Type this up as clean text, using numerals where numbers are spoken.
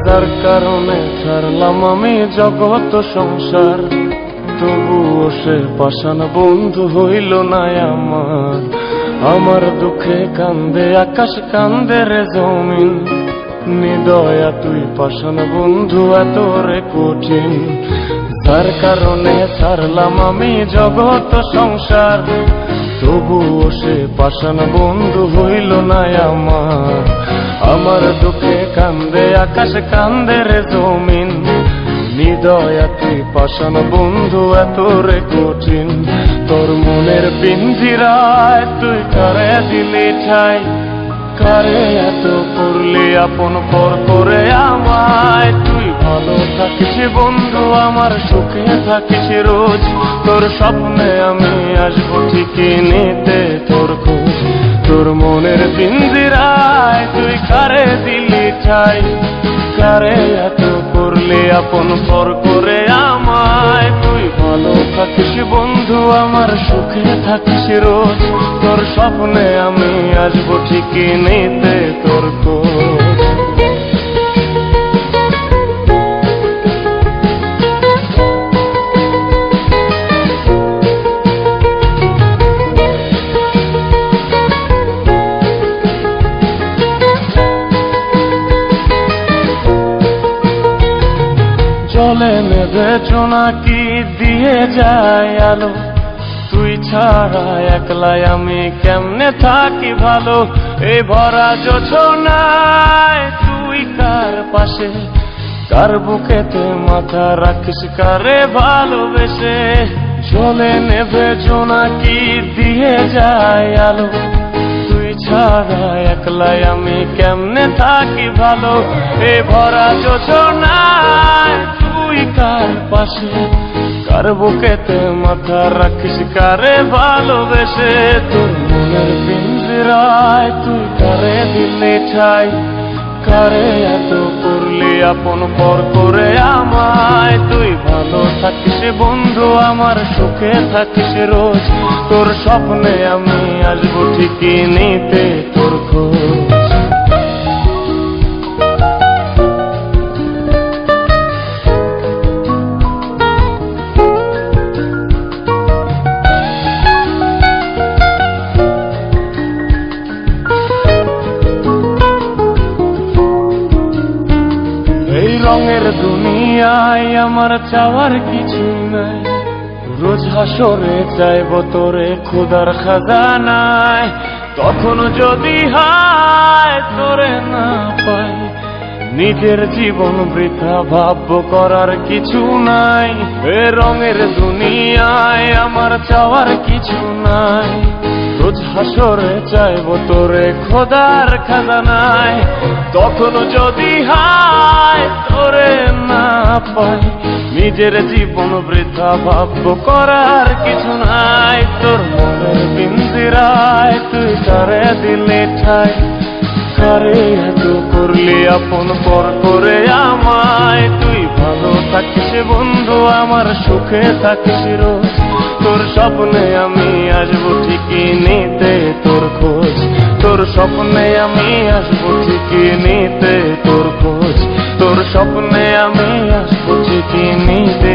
যার কারণে ছাড়লাম আমি জগৎ সংসার, তবুও সে পাষাণ বন্ধু হইল না আমার। আমার দুঃখে কান্দে আকাশ, কান্দে রে জমিন, নিদয়া তুই পাষাণ বন্ধু এত রে কঠিন। যার কারণে ছাড়লাম আমি জগৎ সংসার, তবুও সে পাষাণ বন্ধু হইল না আমার। আমার দুঃখে কান্দে আকাশ, কান্দে রে জমিন, নিদয়া তুই পাষাণ বন্ধু এত রে কঠিন। তোর মনের পিঞ্জিরায় তুই কারে দিলি ঠাই, কারে এত করলি আপন পর করে আমায়। তুই ভালো থাকিস বন্ধু আমার, সুখে থাকিস রোজ, তোর স্বপ্নে আমি আসবো ঠিকই নিতে তোর খোঁজ। তোর মনের পিঞ্জিরায় তুই কারে দিলি ঠাই, কারে এত করলি আপন পর করে আমায়। তুই ভালো থাকিস বন্ধু আমার, সুখে থাকিস রোজ, তোর স্বপ্নে আমি আসবো ঠিকই নিতে তোর খোঁজ। জলে নেবে জোনাকি দিয়ে যায় আলো, তুই ছাড়া একলাই আমি কেমনে থাকি ভালো। এই ভরা জোছনায় তুই কার পাশে, কার বুকেতে মাথা রাখিস কারে ভালোবেসে। জলে নেবে জোনাকি দিয়ে যায় আলো, তুই ছাড়া একলাই আমি কেমনে থাকি ভালো। এই ভরা জোছনায় তুই কার পাশে, কার বুকেতে মাথা রাখিস কারে ভালোবেসে। তোর মনের পিঞ্জিরায় তুই কারে দিলি ঠাই, কারে এত করলি আপন পর করে আমায়। তুই ভালো থাকিস বন্ধু আমার, সুখে থাকিস রোজ, তোর স্বপ্নে আমি আসবো ঠিকই নিতে তোর খোঁজ। এই রঙের দুনিয়ায় আমার চাওয়ার কিছু নাই, রোজ হাসরে চাইব তোরে খোদার খাজানায়। তখন যদি হায় তোরে না পাই, নিজের জীবন বৃথা ভাবব করার কিছু নাই। এ রঙের দুনিয়ায় আমার চাওয়ার কিছু নাই, রোজ হাসরে চাইব তোরে খোদার খাজানায়। তখন যদি হায় তোরে না পাই, নিজের জীবন বৃথা ভাবব করার কিছু নাই। তোর মনের পিঞ্জিরায় তুই কারে দিলি ঠাই, কারে এত করলি আপন পর করে আমায়। তুই ভালো থাকিস বন্ধু আমার, সুখে থাকিস রোজ, তোর স্বপ্নে আমি আসবো ঠিকই নিতে তোর খোঁজ। তোর স্বপ্নে আমি আসবো ঠিকই নিতে তোর খোঁজ, তোর স্বপ্নে আমি আসবো ঠিকই নিতে